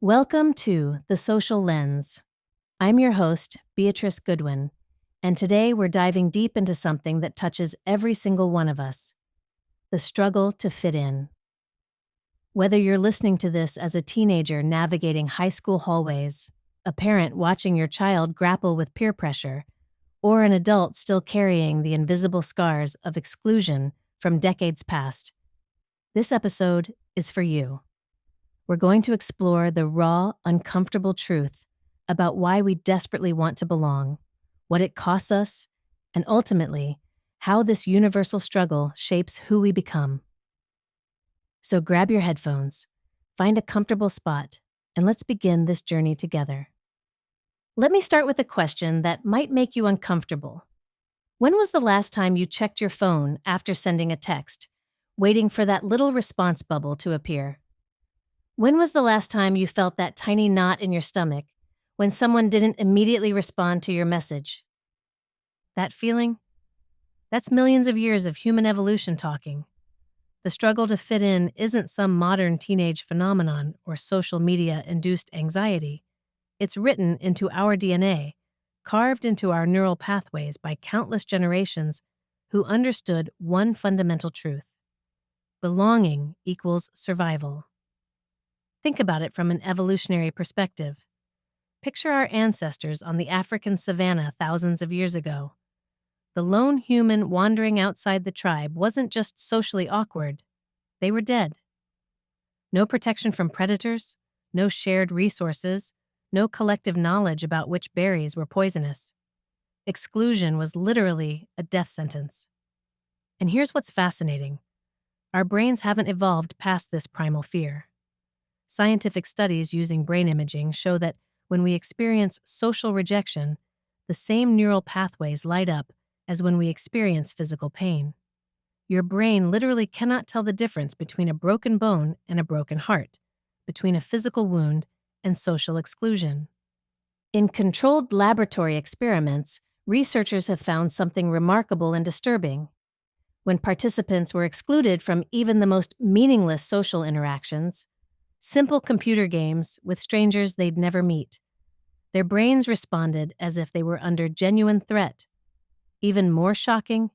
Welcome to The Social Lens. I'm your host, Beatrice Goodwin, and today we're diving deep into something that touches every single one of us: the struggle to fit in. Whether you're listening to this as a teenager navigating high school hallways, a parent watching your child grapple with peer pressure, or an adult still carrying the invisible scars of exclusion from decades past, this episode is for you. We're going to explore the raw, uncomfortable truth about why we desperately want to belong, what it costs us, and ultimately, how this universal struggle shapes who we become. So grab your headphones, find a comfortable spot, and let's begin this journey together. Let me start with a question that might make you uncomfortable. When was the last time you checked your phone after sending a text, waiting for that little response bubble to appear? When was the last time you felt that tiny knot in your stomach when someone didn't immediately respond to your message? That feeling? That's millions of years of human evolution talking. The struggle to fit in isn't some modern teenage phenomenon or social media-induced anxiety. It's written into our DNA, carved into our neural pathways by countless generations who understood one fundamental truth: belonging equals survival. Think about it from an evolutionary perspective. Picture our ancestors on the African savanna thousands of years ago. The lone human wandering outside the tribe wasn't just socially awkward. They were dead. No protection from predators, no shared resources, no collective knowledge about which berries were poisonous. Exclusion was literally a death sentence. And here's what's fascinating. Our brains haven't evolved past this primal fear. Scientific studies using brain imaging show that when we experience social rejection, the same neural pathways light up as when we experience physical pain. Your brain literally cannot tell the difference between a broken bone and a broken heart, between a physical wound and social exclusion. In controlled laboratory experiments, researchers have found something remarkable and disturbing. When participants were excluded from even the most meaningless social interactions, simple computer games with strangers they'd never meet, their brains responded as if they were under genuine threat. Even more shocking,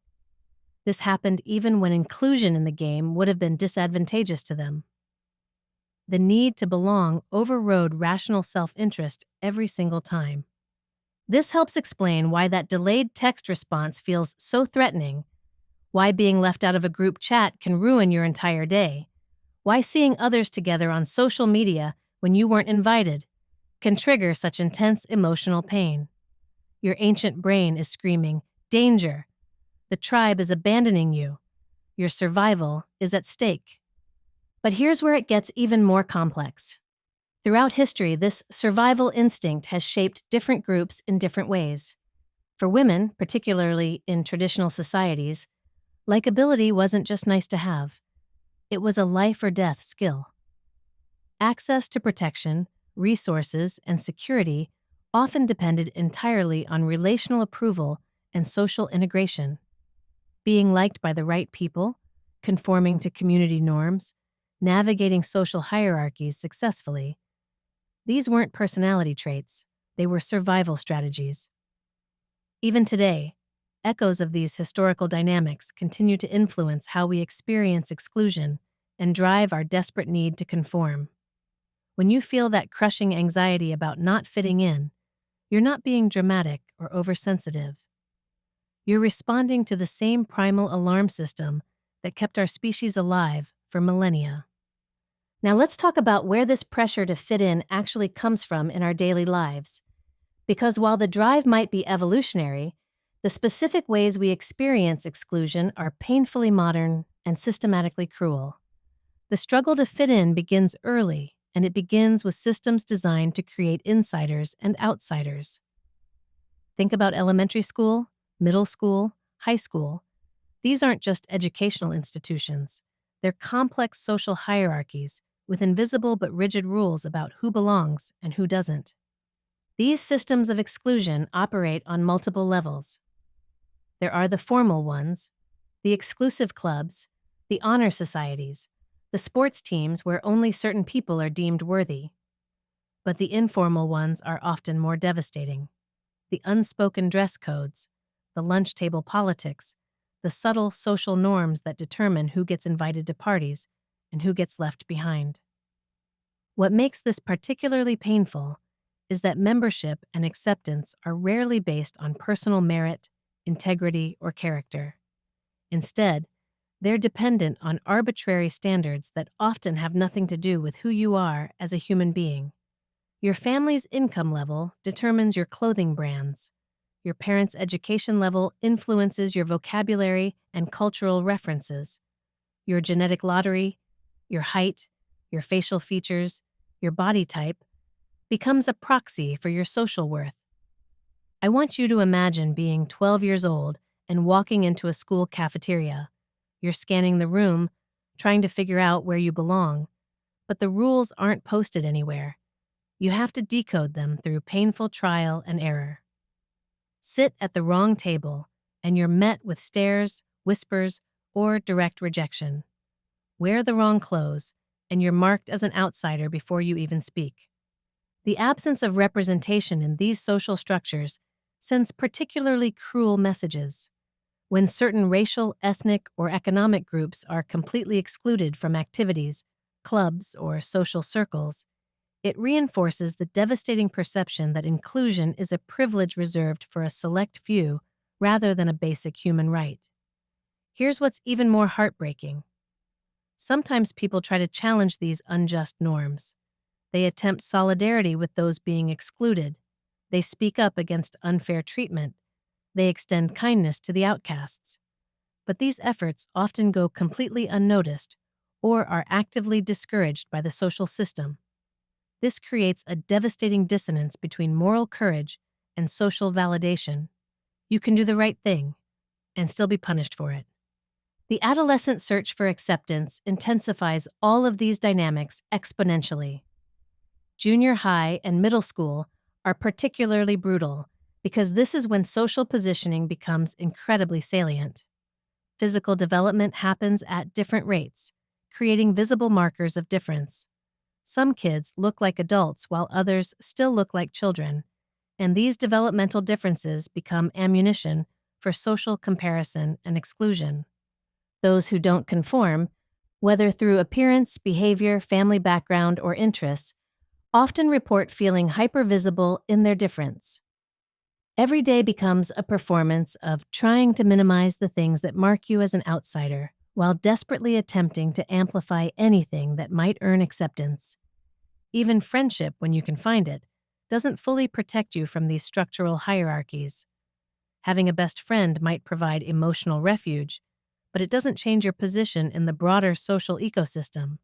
this happened even when inclusion in the game would have been disadvantageous to them. The need to belong overrode rational self-interest every single time. This helps explain why that delayed text response feels so threatening, why being left out of a group chat can ruin your entire day, why seeing others together on social media when you weren't invited can trigger such intense emotional pain. Your ancient brain is screaming, "Danger! The tribe is abandoning you. Your survival is at stake." But here's where it gets even more complex. Throughout history, this survival instinct has shaped different groups in different ways. For women, particularly in traditional societies, likability wasn't just nice to have. It was a life-or-death skill. Access to protection, resources, and security often depended entirely on relational approval and social integration. Being liked by the right people, conforming to community norms, navigating social hierarchies successfully. These weren't personality traits, they were survival strategies. Even today, echoes of these historical dynamics continue to influence how we experience exclusion and drive our desperate need to conform. When you feel that crushing anxiety about not fitting in, you're not being dramatic or oversensitive. You're responding to the same primal alarm system that kept our species alive for millennia. Now let's talk about where this pressure to fit in actually comes from in our daily lives. Because while the drive might be evolutionary, the specific ways we experience exclusion are painfully modern and systematically cruel. The struggle to fit in begins early, and it begins with systems designed to create insiders and outsiders. Think about elementary school, middle school, high school. These aren't just educational institutions. They're complex social hierarchies with invisible but rigid rules about who belongs and who doesn't. These systems of exclusion operate on multiple levels. There are the formal ones, the exclusive clubs, the honor societies, the sports teams where only certain people are deemed worthy. But the informal ones are often more devastating. The unspoken dress codes, the lunch table politics, the subtle social norms that determine who gets invited to parties and who gets left behind. What makes this particularly painful is that membership and acceptance are rarely based on personal merit, integrity, or character. Instead, they're dependent on arbitrary standards that often have nothing to do with who you are as a human being. Your family's income level determines your clothing brands. Your parents' education level influences your vocabulary and cultural references. Your genetic lottery, your height, your facial features, your body type becomes a proxy for your social worth. I want you to imagine being 12 years old and walking into a school cafeteria. You're scanning the room, trying to figure out where you belong, but the rules aren't posted anywhere. You have to decode them through painful trial and error. Sit at the wrong table, and you're met with stares, whispers, or direct rejection. Wear the wrong clothes, and you're marked as an outsider before you even speak. The absence of representation in these social structures sends particularly cruel messages. When certain racial, ethnic, or economic groups are completely excluded from activities, clubs, or social circles, it reinforces the devastating perception that inclusion is a privilege reserved for a select few rather than a basic human right. Here's what's even more heartbreaking. Sometimes people try to challenge these unjust norms. They attempt solidarity with those being excluded. They speak up against unfair treatment. They extend kindness to the outcasts. But these efforts often go completely unnoticed or are actively discouraged by the social system. This creates a devastating dissonance between moral courage and social validation. You can do the right thing and still be punished for it. The adolescent search for acceptance intensifies all of these dynamics exponentially. Junior high and middle school are particularly brutal because this is when social positioning becomes incredibly salient. Physical development happens at different rates, creating visible markers of difference. Some kids look like adults while others still look like children, and these developmental differences become ammunition for social comparison and exclusion. Those who don't conform, whether through appearance, behavior, family background, or interests, often report feeling hypervisible in their difference. Every day becomes a performance of trying to minimize the things that mark you as an outsider, while desperately attempting to amplify anything that might earn acceptance. Even friendship, when you can find it, doesn't fully protect you from these structural hierarchies. Having a best friend might provide emotional refuge, but it doesn't change your position in the broader social ecosystem.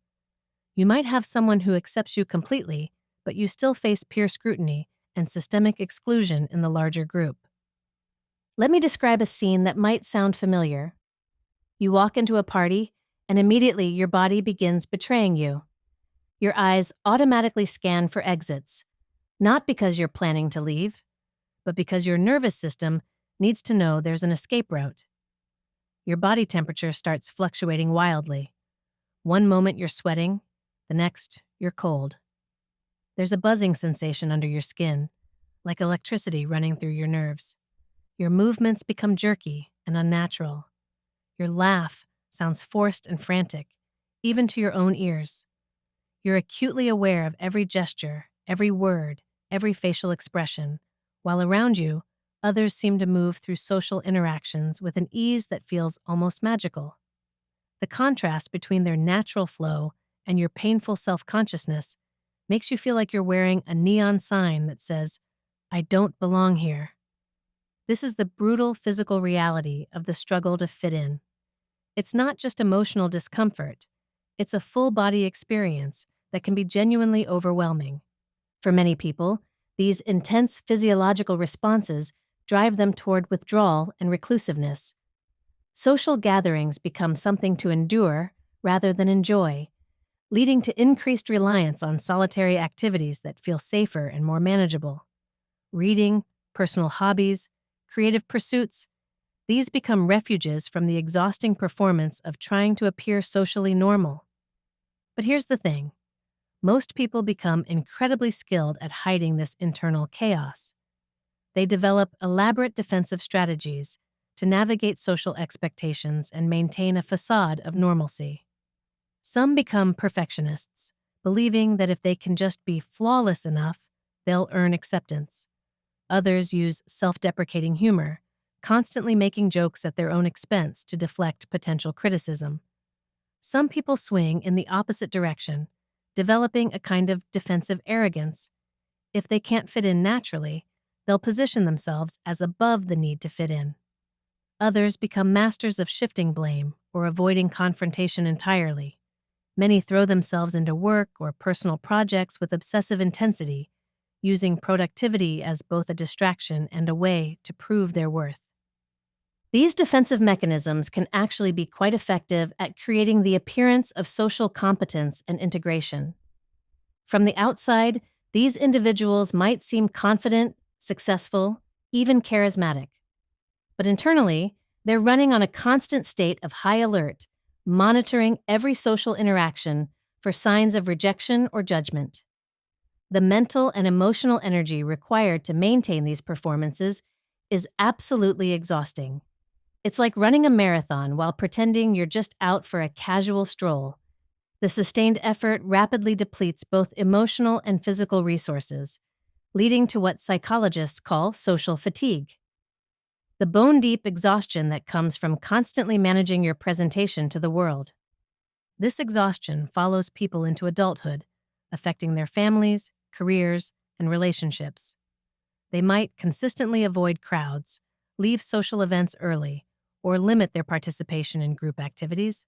You might have someone who accepts you completely, but you still face peer scrutiny and systemic exclusion in the larger group. Let me describe a scene that might sound familiar. You walk into a party, and immediately your body begins betraying you. Your eyes automatically scan for exits, not because you're planning to leave, but because your nervous system needs to know there's an escape route. Your body temperature starts fluctuating wildly. One moment you're sweating, the next you're cold. There's a buzzing sensation under your skin, like electricity running through your nerves. Your movements become jerky and unnatural. Your laugh sounds forced and frantic, even to your own ears. You're acutely aware of every gesture, every word, every facial expression, while around you, others seem to move through social interactions with an ease that feels almost magical. The contrast between their natural flow and your painful self-consciousness makes you feel like you're wearing a neon sign that says, "I don't belong here." This is the brutal physical reality of the struggle to fit in. It's not just emotional discomfort, it's a full-body experience that can be genuinely overwhelming. For many people, these intense physiological responses drive them toward withdrawal and reclusiveness. Social gatherings become something to endure rather than enjoy, leading to increased reliance on solitary activities that feel safer and more manageable. Reading, personal hobbies, creative pursuits, these become refuges from the exhausting performance of trying to appear socially normal. But here's the thing. Most people become incredibly skilled at hiding this internal chaos. They develop elaborate defensive strategies to navigate social expectations and maintain a facade of normalcy. Some become perfectionists, believing that if they can just be flawless enough, they'll earn acceptance. Others use self-deprecating humor, constantly making jokes at their own expense to deflect potential criticism. Some people swing in the opposite direction, developing a kind of defensive arrogance. If they can't fit in naturally, they'll position themselves as above the need to fit in. Others become masters of shifting blame or avoiding confrontation entirely. Many throw themselves into work or personal projects with obsessive intensity, using productivity as both a distraction and a way to prove their worth. These defensive mechanisms can actually be quite effective at creating the appearance of social competence and integration. From the outside, these individuals might seem confident, successful, even charismatic. But internally, they're running on a constant state of high alert, monitoring every social interaction for signs of rejection or judgment. The mental and emotional energy required to maintain these performances is absolutely exhausting. It's like running a marathon while pretending you're just out for a casual stroll. The sustained effort rapidly depletes both emotional and physical resources, leading to what psychologists call social fatigue. The bone-deep exhaustion that comes from constantly managing your presentation to the world. This exhaustion follows people into adulthood, affecting their families, careers, and relationships. They might consistently avoid crowds, leave social events early, or limit their participation in group activities.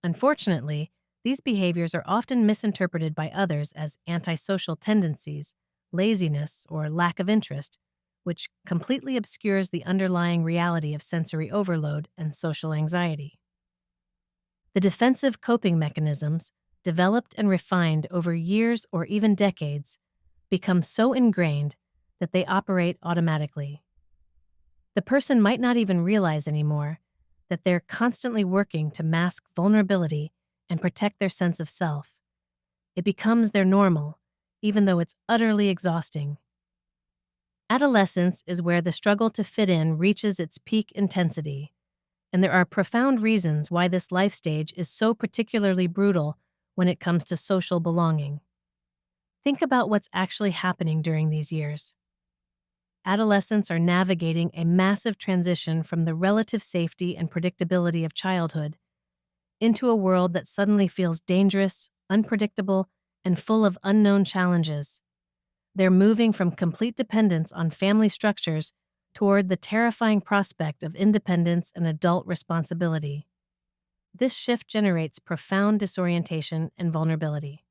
Unfortunately, these behaviors are often misinterpreted by others as antisocial tendencies, laziness, or lack of interest, which completely obscures the underlying reality of sensory overload and social anxiety. The defensive coping mechanisms, developed and refined over years or even decades, become so ingrained that they operate automatically. The person might not even realize anymore that they're constantly working to mask vulnerability and protect their sense of self. It becomes their normal, even though it's utterly exhausting. Adolescence is where the struggle to fit in reaches its peak intensity, and there are profound reasons why this life stage is so particularly brutal when it comes to social belonging. Think about what's actually happening during these years. Adolescents are navigating a massive transition from the relative safety and predictability of childhood into a world that suddenly feels dangerous, unpredictable, and full of unknown challenges. They're moving from complete dependence on family structures toward the terrifying prospect of independence and adult responsibility. This shift generates profound disorientation and vulnerability.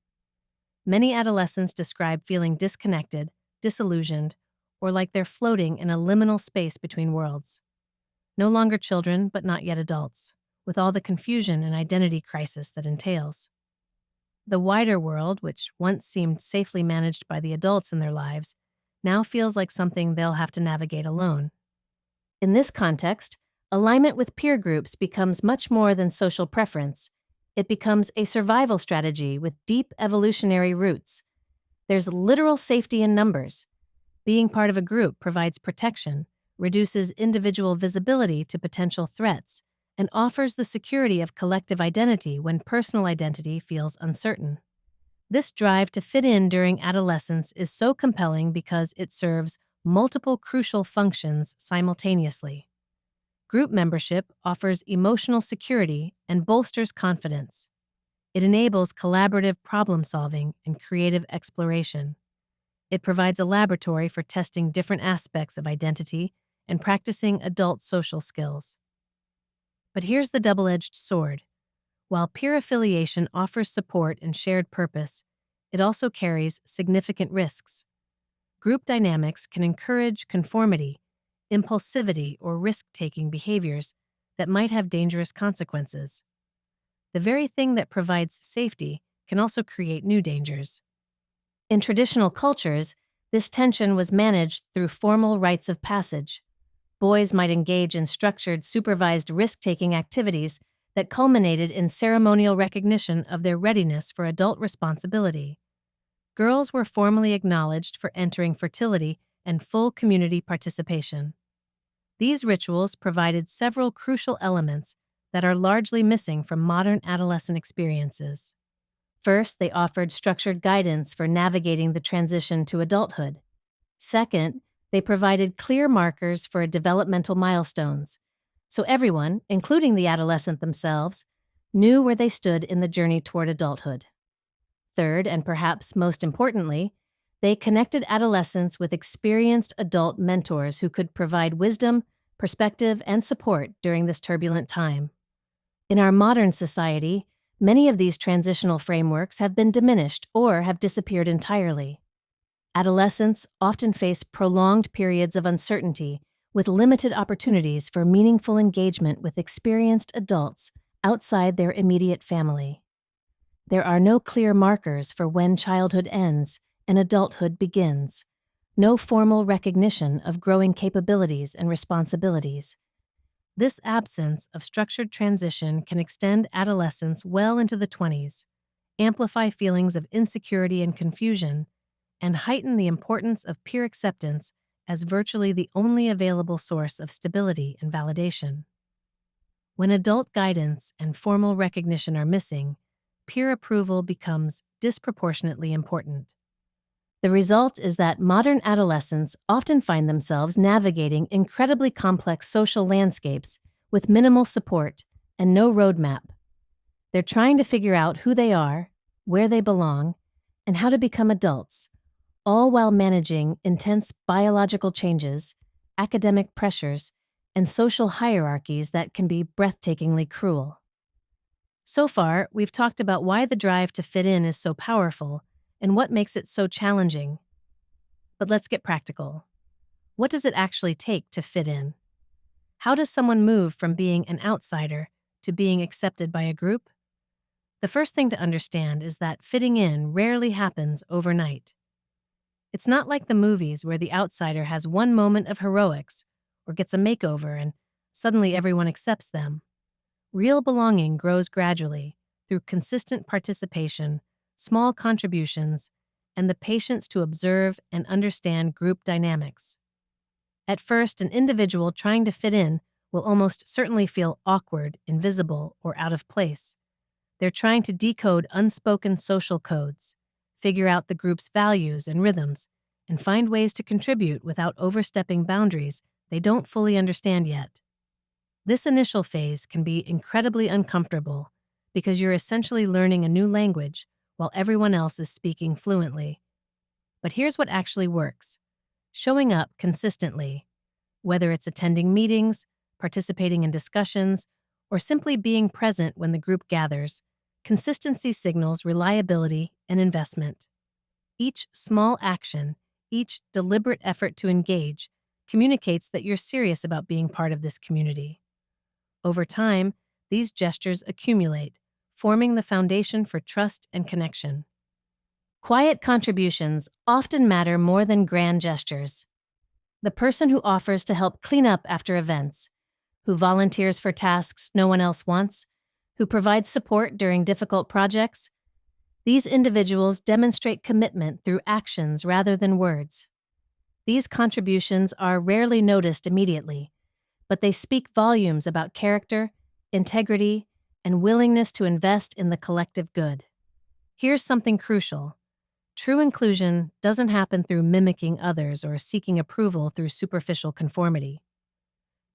Many adolescents describe feeling disconnected, disillusioned, or like they're floating in a liminal space between worlds. No longer children, but not yet adults, with all the confusion and identity crisis that entails. The wider world, which once seemed safely managed by the adults in their lives, now feels like something they'll have to navigate alone. In this context, alignment with peer groups becomes much more than social preference. It becomes a survival strategy with deep evolutionary roots. There's literal safety in numbers. Being part of a group provides protection, reduces individual visibility to potential threats, and offers the security of collective identity when personal identity feels uncertain. This drive to fit in during adolescence is so compelling because it serves multiple crucial functions simultaneously. Group membership offers emotional security and bolsters confidence. It enables collaborative problem-solving and creative exploration. It provides a laboratory for testing different aspects of identity and practicing adult social skills. But here's the double-edged sword. While peer affiliation offers support and shared purpose, it also carries significant risks. Group dynamics can encourage conformity, impulsivity, or risk-taking behaviors that might have dangerous consequences. The very thing that provides safety can also create new dangers. In traditional cultures, this tension was managed through formal rites of passage. Boys might engage in structured, supervised risk-taking activities that culminated in ceremonial recognition of their readiness for adult responsibility. Girls were formally acknowledged for entering fertility and full community participation. These rituals provided several crucial elements that are largely missing from modern adolescent experiences. First, they offered structured guidance for navigating the transition to adulthood. Second, they provided clear markers for developmental milestones, so everyone, including the adolescent themselves, knew where they stood in the journey toward adulthood. Third, and perhaps most importantly, they connected adolescents with experienced adult mentors who could provide wisdom, perspective, and support during this turbulent time. In our modern society, many of these transitional frameworks have been diminished or have disappeared entirely. Adolescents often face prolonged periods of uncertainty with limited opportunities for meaningful engagement with experienced adults outside their immediate family. There are no clear markers for when childhood ends and adulthood begins, no formal recognition of growing capabilities and responsibilities. This absence of structured transition can extend adolescence well into the 20s, amplify feelings of insecurity and confusion, and heighten the importance of peer acceptance as virtually the only available source of stability and validation. When adult guidance and formal recognition are missing, peer approval becomes disproportionately important. The result is that modern adolescents often find themselves navigating incredibly complex social landscapes with minimal support and no roadmap. They're trying to figure out who they are, where they belong, and how to become adults, all while managing intense biological changes, academic pressures, and social hierarchies that can be breathtakingly cruel. So far, we've talked about why the drive to fit in is so powerful and what makes it so challenging. But let's get practical. What does it actually take to fit in? How does someone move from being an outsider to being accepted by a group? The first thing to understand is that fitting in rarely happens overnight. It's not like the movies where the outsider has one moment of heroics or gets a makeover and suddenly everyone accepts them. Real belonging grows gradually through consistent participation, small contributions, and the patience to observe and understand group dynamics. At first, an individual trying to fit in will almost certainly feel awkward, invisible, or out of place. They're trying to decode unspoken social codes, figure out the group's values and rhythms, and find ways to contribute without overstepping boundaries they don't fully understand yet. This initial phase can be incredibly uncomfortable because you're essentially learning a new language while everyone else is speaking fluently. But here's what actually works. Showing up consistently, whether it's attending meetings, participating in discussions, or simply being present when the group gathers, consistency signals reliability and investment. Each small action, each deliberate effort to engage, communicates that you're serious about being part of this community. Over time, these gestures accumulate, forming the foundation for trust and connection. Quiet contributions often matter more than grand gestures. The person who offers to help clean up after events, who volunteers for tasks no one else wants, who provides support during difficult projects, these individuals demonstrate commitment through actions rather than words. These contributions are rarely noticed immediately, but they speak volumes about character, integrity, and willingness to invest in the collective good. Here's something crucial. True inclusion doesn't happen through mimicking others or seeking approval through superficial conformity.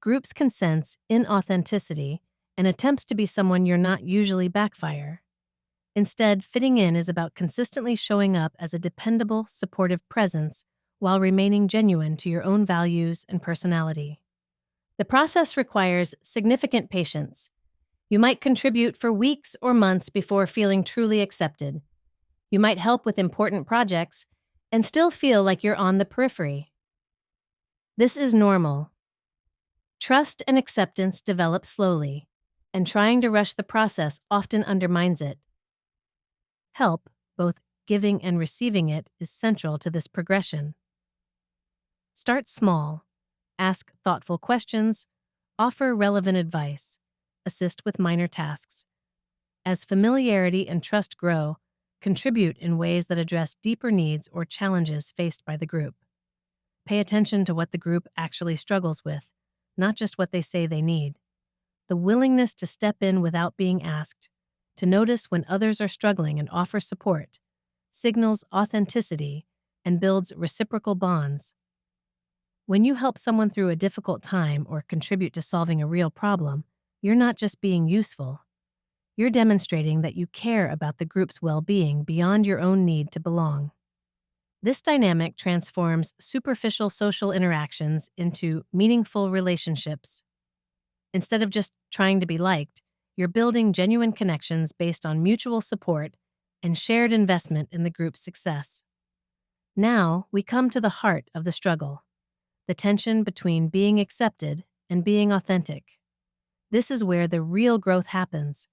Groups can sense inauthenticity and attempts to be someone you're not usually backfire. Instead, fitting in is about consistently showing up as a dependable, supportive presence while remaining genuine to your own values and personality. The process requires significant patience. You might contribute for weeks or months before feeling truly accepted. You might help with important projects and still feel like you're on the periphery. This is normal. Trust and acceptance develop slowly, and trying to rush the process often undermines it. Help, both giving and receiving it, is central to this progression. Start small. Ask thoughtful questions, offer relevant advice, assist with minor tasks. As familiarity and trust grow, contribute in ways that address deeper needs or challenges faced by the group. Pay attention to what the group actually struggles with, not just what they say they need. The willingness to step in without being asked, to notice when others are struggling and offer support, signals authenticity and builds reciprocal bonds. When you help someone through a difficult time or contribute to solving a real problem, you're not just being useful. You're demonstrating that you care about the group's well-being beyond your own need to belong. This dynamic transforms superficial social interactions into meaningful relationships. Instead of just trying to be liked, you're building genuine connections based on mutual support and shared investment in the group's success. Now, we come to the heart of the struggle, the tension between being accepted and being authentic. This is where the real growth happens,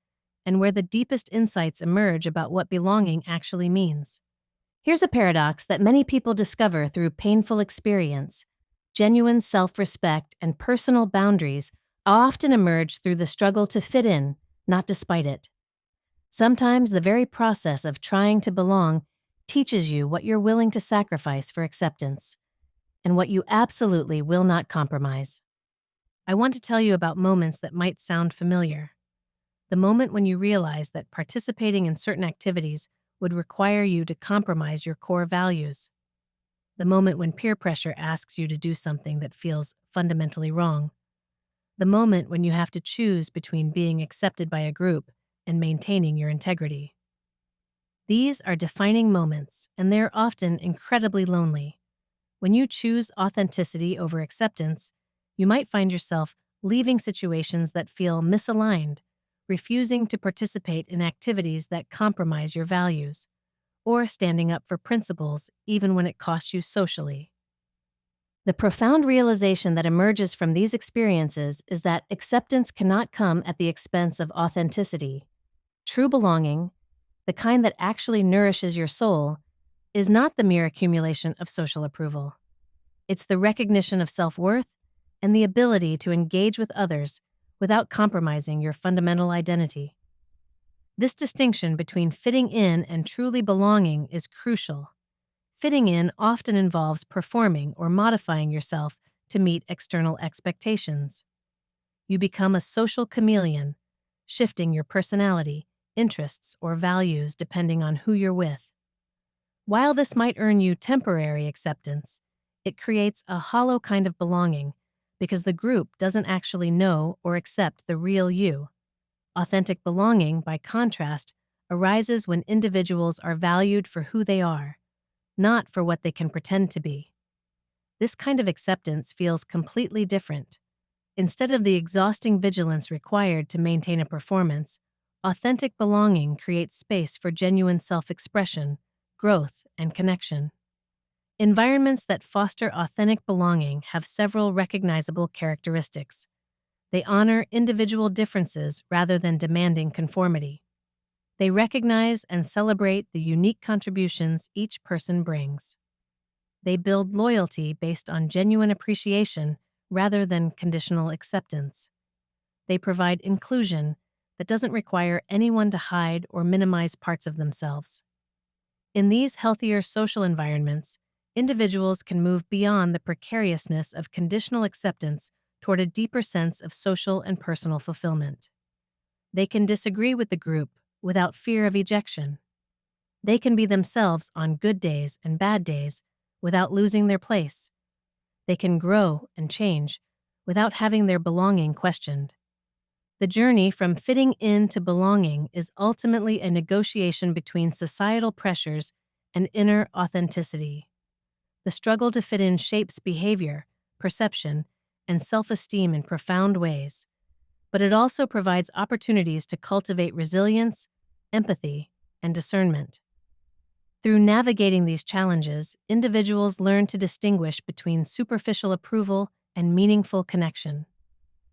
and where the deepest insights emerge about what belonging actually means. Here's a paradox that many people discover through painful experience. Genuine self-respect and personal boundaries often emerge through the struggle to fit in, not despite it. Sometimes the very process of trying to belong teaches you what you're willing to sacrifice for acceptance, and what you absolutely will not compromise. I want to tell you about moments that might sound familiar. The moment when you realize that participating in certain activities would require you to compromise your core values. The moment when peer pressure asks you to do something that feels fundamentally wrong. The moment when you have to choose between being accepted by a group and maintaining your integrity. These are defining moments, and they're often incredibly lonely. When you choose authenticity over acceptance, you might find yourself leaving situations that feel misaligned, refusing to participate in activities that compromise your values, or standing up for principles even when it costs you socially. The profound realization that emerges from these experiences is that acceptance cannot come at the expense of authenticity. True belonging, the kind that actually nourishes your soul, is not the mere accumulation of social approval. It's the recognition of self-worth and the ability to engage with others without compromising your fundamental identity. This distinction between fitting in and truly belonging is crucial. Fitting in often involves performing or modifying yourself to meet external expectations. You become a social chameleon, shifting your personality, interests, or values depending on who you're with. While this might earn you temporary acceptance, it creates a hollow kind of belonging because the group doesn't actually know or accept the real you. Authentic belonging, by contrast, arises when individuals are valued for who they are, not for what they can pretend to be. This kind of acceptance feels completely different. Instead of the exhausting vigilance required to maintain a performance, authentic belonging creates space for genuine self-expression, growth, and connection. Environments that foster authentic belonging have several recognizable characteristics. They honor individual differences rather than demanding conformity. They recognize and celebrate the unique contributions each person brings. They build loyalty based on genuine appreciation rather than conditional acceptance. They provide inclusion that doesn't require anyone to hide or minimize parts of themselves. In these healthier social environments, individuals can move beyond the precariousness of conditional acceptance toward a deeper sense of social and personal fulfillment. They can disagree with the group without fear of ejection. They can be themselves on good days and bad days without losing their place. They can grow and change without having their belonging questioned. The journey from fitting in to belonging is ultimately a negotiation between societal pressures and inner authenticity. The struggle to fit in shapes behavior, perception, and self-esteem in profound ways, but it also provides opportunities to cultivate resilience, empathy, and discernment. Through navigating these challenges, individuals learn to distinguish between superficial approval and meaningful connection.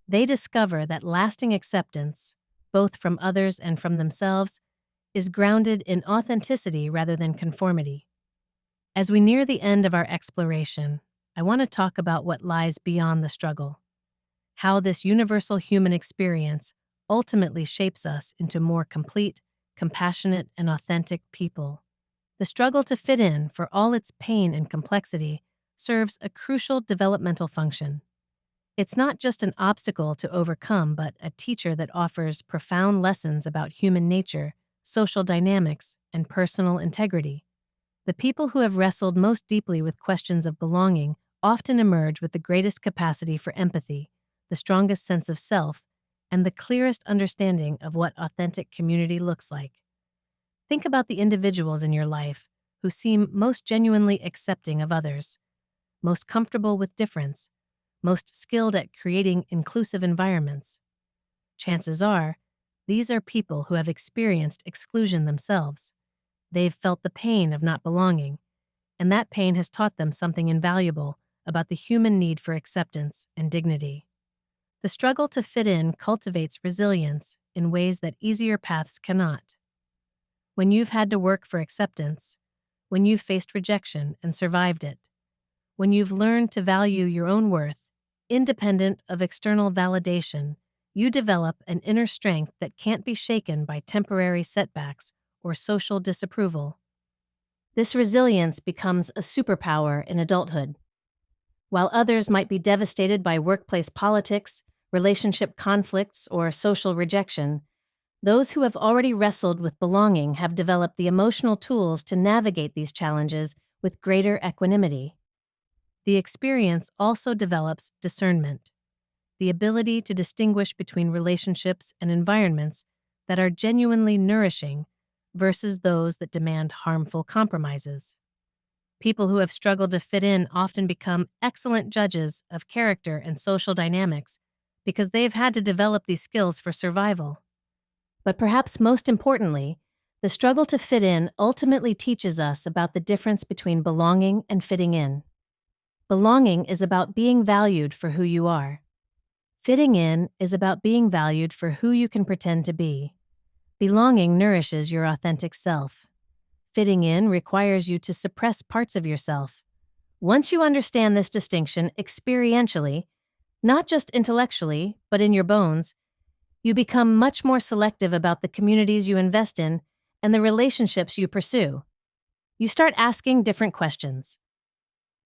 They discover that lasting acceptance, both from others and from themselves, is grounded in authenticity rather than conformity. As we near the end of our exploration, I want to talk about what lies beyond the struggle, how this universal human experience ultimately shapes us into more complete, compassionate, and authentic people. The struggle to fit in, for all its pain and complexity, serves a crucial developmental function. It's not just an obstacle to overcome, but a teacher that offers profound lessons about human nature, social dynamics, and personal integrity. The people who have wrestled most deeply with questions of belonging often emerge with the greatest capacity for empathy, the strongest sense of self, and the clearest understanding of what authentic community looks like. Think about the individuals in your life who seem most genuinely accepting of others, most comfortable with difference, most skilled at creating inclusive environments. Chances are, these are people who have experienced exclusion themselves. They've felt the pain of not belonging, and that pain has taught them something invaluable about the human need for acceptance and dignity. The struggle to fit in cultivates resilience in ways that easier paths cannot. When you've had to work for acceptance, when you've faced rejection and survived it, when you've learned to value your own worth, independent of external validation, you develop an inner strength that can't be shaken by temporary setbacks or social disapproval. This resilience becomes a superpower in adulthood. While others might be devastated by workplace politics, relationship conflicts, or social rejection, those who have already wrestled with belonging have developed the emotional tools to navigate these challenges with greater equanimity. The experience also develops discernment, the ability to distinguish between relationships and environments that are genuinely nourishing versus those that demand harmful compromises. People who have struggled to fit in often become excellent judges of character and social dynamics because they've had to develop these skills for survival. But perhaps most importantly, the struggle to fit in ultimately teaches us about the difference between belonging and fitting in. Belonging is about being valued for who you are. Fitting in is about being valued for who you can pretend to be. Belonging nourishes your authentic self. Fitting in requires you to suppress parts of yourself. Once you understand this distinction experientially, not just intellectually, but in your bones, you become much more selective about the communities you invest in and the relationships you pursue. You start asking different questions.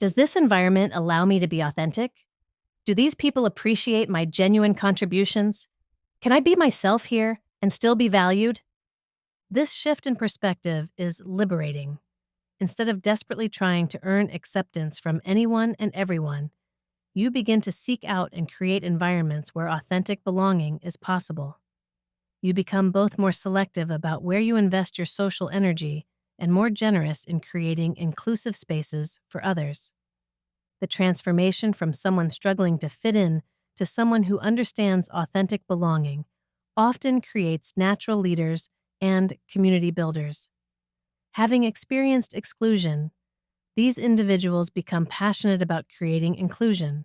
Does this environment allow me to be authentic? Do these people appreciate my genuine contributions? Can I be myself here and still be valued? This shift in perspective is liberating. Instead of desperately trying to earn acceptance from anyone and everyone, you begin to seek out and create environments where authentic belonging is possible. You become both more selective about where you invest your social energy and more generous in creating inclusive spaces for others. The transformation from someone struggling to fit in to someone who understands authentic belonging often creates natural leaders and community builders. Having experienced exclusion, these individuals become passionate about creating inclusion.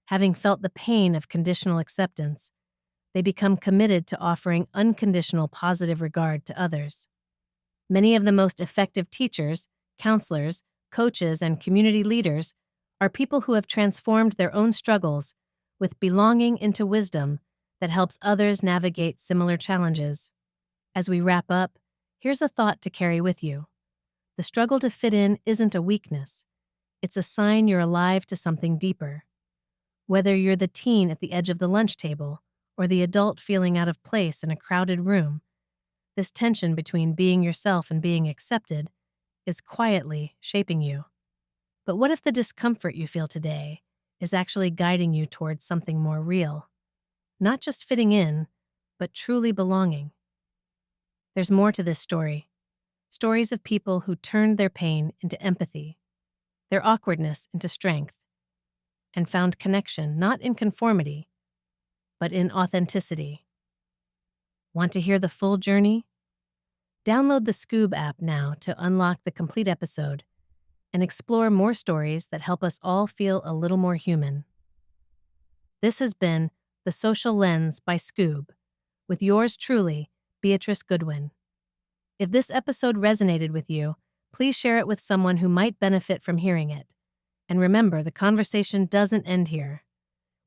Having felt the pain of conditional acceptance, they become committed to offering unconditional positive regard to others. Many of the most effective teachers, counselors, coaches, and community leaders are people who have transformed their own struggles with belonging into wisdom that helps others navigate similar challenges. As we wrap up, here's a thought to carry with you. The struggle to fit in isn't a weakness. It's a sign you're alive to something deeper. Whether you're the teen at the edge of the lunch table or the adult feeling out of place in a crowded room, this tension between being yourself and being accepted is quietly shaping you. But what if the discomfort you feel today is actually guiding you towards something more real? Not just fitting in, but truly belonging. There's more to this story. Stories of people who turned their pain into empathy, their awkwardness into strength, and found connection not in conformity, but in authenticity. Want to hear the full journey? Download the Skoob app now to unlock the complete episode and explore more stories that help us all feel a little more human. This has been The Social Lens by Skoob, with yours truly, Beatrice Goodwin. If this episode resonated with you, please share it with someone who might benefit from hearing it. And remember, the conversation doesn't end here.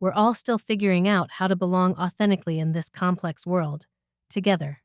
We're all still figuring out how to belong authentically in this complex world, together.